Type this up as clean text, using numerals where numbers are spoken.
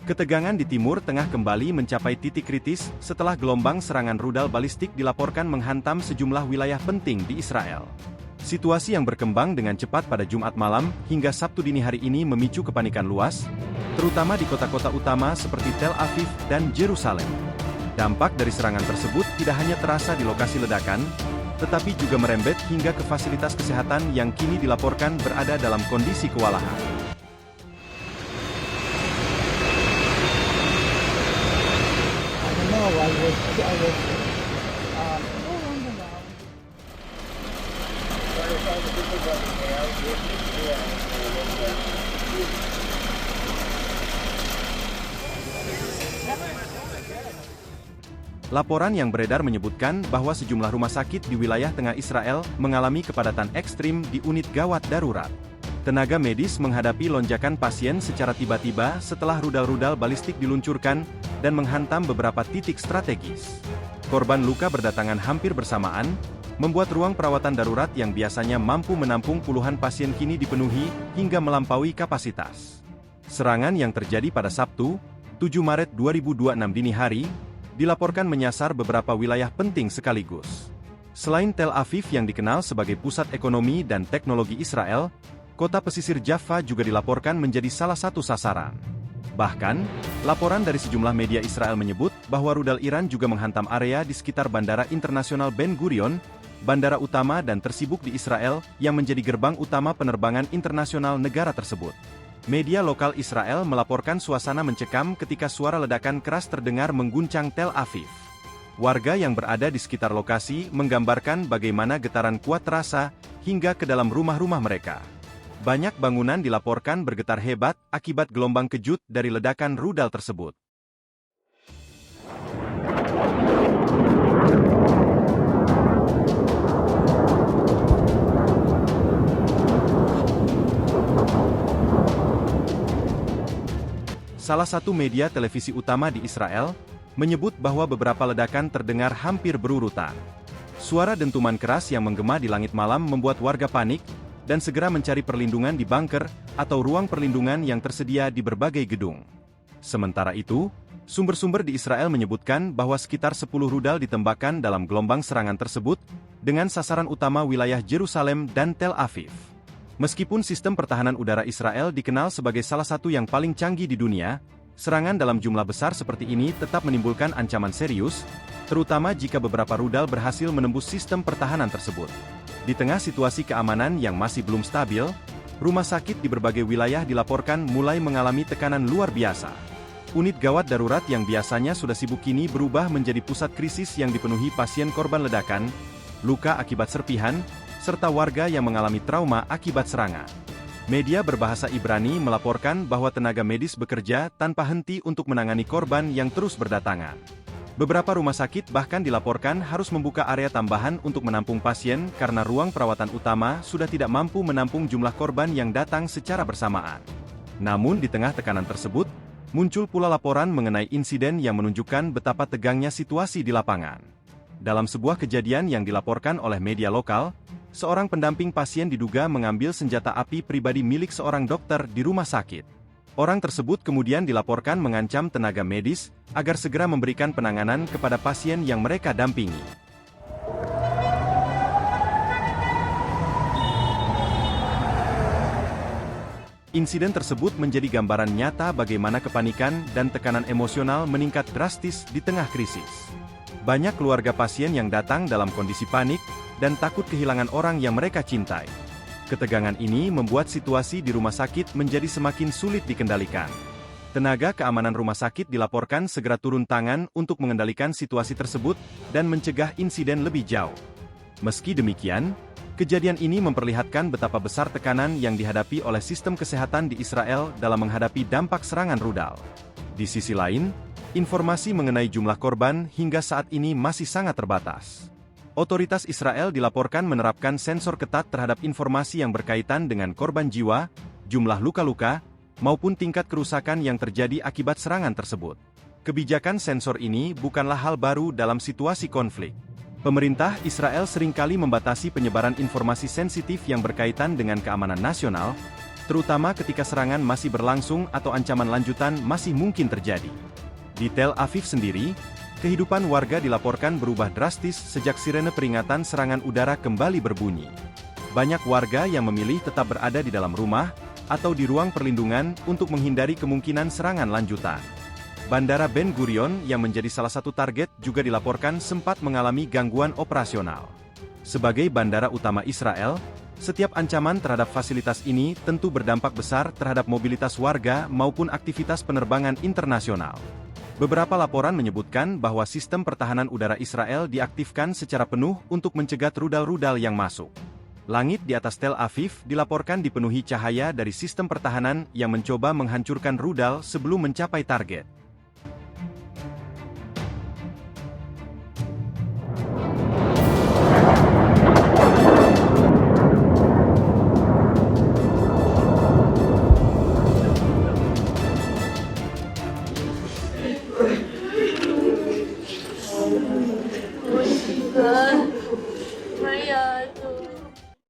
Ketegangan di Timur Tengah kembali mencapai titik kritis setelah gelombang serangan rudal balistik dilaporkan menghantam sejumlah wilayah penting di Israel. Situasi yang berkembang dengan cepat pada Jumat malam hingga Sabtu dini hari ini memicu kepanikan luas, terutama di kota-kota utama seperti Tel Aviv dan Yerusalem. Dampak dari serangan tersebut tidak hanya terasa di lokasi ledakan, tetapi juga merembet hingga ke fasilitas kesehatan yang kini dilaporkan berada dalam kondisi kewalahan. Laporan yang beredar menyebutkan bahwa sejumlah rumah sakit di wilayah tengah Israel mengalami kepadatan ekstrim di unit gawat darurat. Tenaga medis menghadapi lonjakan pasien secara tiba-tiba setelah rudal-rudal balistik diluncurkan dan menghantam beberapa titik strategis. Korban luka berdatangan hampir bersamaan, membuat ruang perawatan darurat yang biasanya mampu menampung puluhan pasien kini dipenuhi hingga melampaui kapasitas. Serangan yang terjadi pada Sabtu, 7 Maret 2026 dini hari, dilaporkan menyasar beberapa wilayah penting sekaligus. Selain Tel Aviv yang dikenal sebagai pusat ekonomi dan teknologi Israel, kota pesisir Jaffa juga dilaporkan menjadi salah satu sasaran. Bahkan, laporan dari sejumlah media Israel menyebut bahwa rudal Iran juga menghantam area di sekitar Bandara Internasional Ben Gurion, bandara utama dan tersibuk di Israel yang menjadi gerbang utama penerbangan internasional negara tersebut. Media lokal Israel melaporkan suasana mencekam ketika suara ledakan keras terdengar mengguncang Tel Aviv. Warga yang berada di sekitar lokasi menggambarkan bagaimana getaran kuat terasa hingga ke dalam rumah-rumah mereka. Banyak bangunan dilaporkan bergetar hebat akibat gelombang kejut dari ledakan rudal tersebut. Salah satu media televisi utama di Israel menyebut bahwa beberapa ledakan terdengar hampir berurutan. Suara dentuman keras yang menggema di langit malam membuat warga panik dan segera mencari perlindungan di bunker atau ruang perlindungan yang tersedia di berbagai gedung. Sementara itu, sumber-sumber di Israel menyebutkan bahwa sekitar 10 rudal ditembakkan dalam gelombang serangan tersebut, dengan sasaran utama wilayah Yerusalem dan Tel Aviv. Meskipun sistem pertahanan udara Israel dikenal sebagai salah satu yang paling canggih di dunia, serangan dalam jumlah besar seperti ini tetap menimbulkan ancaman serius, terutama jika beberapa rudal berhasil menembus sistem pertahanan tersebut. Di tengah situasi keamanan yang masih belum stabil, rumah sakit di berbagai wilayah dilaporkan mulai mengalami tekanan luar biasa. Unit gawat darurat yang biasanya sudah sibuk kini berubah menjadi pusat krisis yang dipenuhi pasien korban ledakan, luka akibat serpihan, serta warga yang mengalami trauma akibat serangan. Media berbahasa Ibrani melaporkan bahwa tenaga medis bekerja tanpa henti untuk menangani korban yang terus berdatangan. Beberapa rumah sakit bahkan dilaporkan harus membuka area tambahan untuk menampung pasien karena ruang perawatan utama sudah tidak mampu menampung jumlah korban yang datang secara bersamaan. Namun di tengah tekanan tersebut, muncul pula laporan mengenai insiden yang menunjukkan betapa tegangnya situasi di lapangan. Dalam sebuah kejadian yang dilaporkan oleh media lokal, seorang pendamping pasien diduga mengambil senjata api pribadi milik seorang dokter di rumah sakit. Orang tersebut kemudian dilaporkan mengancam tenaga medis agar segera memberikan penanganan kepada pasien yang mereka dampingi. Insiden tersebut menjadi gambaran nyata bagaimana kepanikan dan tekanan emosional meningkat drastis di tengah krisis. Banyak keluarga pasien yang datang dalam kondisi panik dan takut kehilangan orang yang mereka cintai. Ketegangan ini membuat situasi di rumah sakit menjadi semakin sulit dikendalikan. Tenaga keamanan rumah sakit dilaporkan segera turun tangan untuk mengendalikan situasi tersebut dan mencegah insiden lebih jauh. Meski demikian, kejadian ini memperlihatkan betapa besar tekanan yang dihadapi oleh sistem kesehatan di Israel dalam menghadapi dampak serangan rudal. Di sisi lain, informasi mengenai jumlah korban hingga saat ini masih sangat terbatas. Otoritas Israel dilaporkan menerapkan sensor ketat terhadap informasi yang berkaitan dengan korban jiwa, jumlah luka-luka, maupun tingkat kerusakan yang terjadi akibat serangan tersebut. Kebijakan sensor ini bukanlah hal baru dalam situasi konflik. Pemerintah Israel seringkali membatasi penyebaran informasi sensitif yang berkaitan dengan keamanan nasional, terutama ketika serangan masih berlangsung atau ancaman lanjutan masih mungkin terjadi. Di Tel Aviv sendiri, kehidupan warga dilaporkan berubah drastis sejak sirene peringatan serangan udara kembali berbunyi. Banyak warga yang memilih tetap berada di dalam rumah atau di ruang perlindungan untuk menghindari kemungkinan serangan lanjutan. Bandara Ben Gurion yang menjadi salah satu target juga dilaporkan sempat mengalami gangguan operasional. Sebagai bandara utama Israel, setiap ancaman terhadap fasilitas ini tentu berdampak besar terhadap mobilitas warga maupun aktivitas penerbangan internasional. Beberapa laporan menyebutkan bahwa sistem pertahanan udara Israel diaktifkan secara penuh untuk mencegat rudal-rudal yang masuk. Langit di atas Tel Aviv dilaporkan dipenuhi cahaya dari sistem pertahanan yang mencoba menghancurkan rudal sebelum mencapai target.